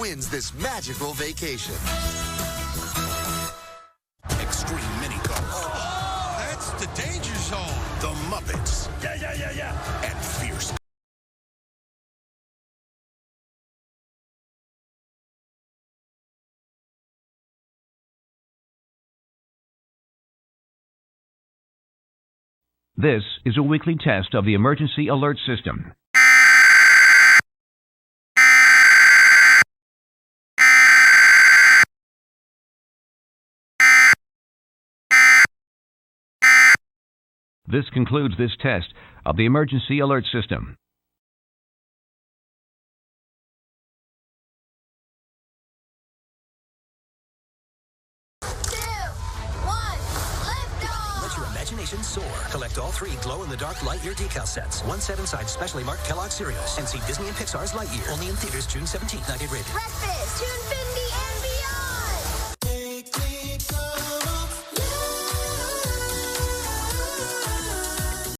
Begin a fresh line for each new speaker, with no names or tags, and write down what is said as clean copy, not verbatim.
wins this magical vacation.
Extreme mini cars.
Oh, that's the danger zone.
The Muppets.
Yeah.
And fierce.
This is a weekly test of the emergency alert system. This concludes this test of the emergency alert system.
Imagination soar. Collect all 3 glow-in-the-dark Lightyear decal sets. 1 set inside specially marked Kellogg cereals. And see Disney and Pixar's Lightyear. Only in theaters June 17th. Not yet rated.
Breakfast to infinity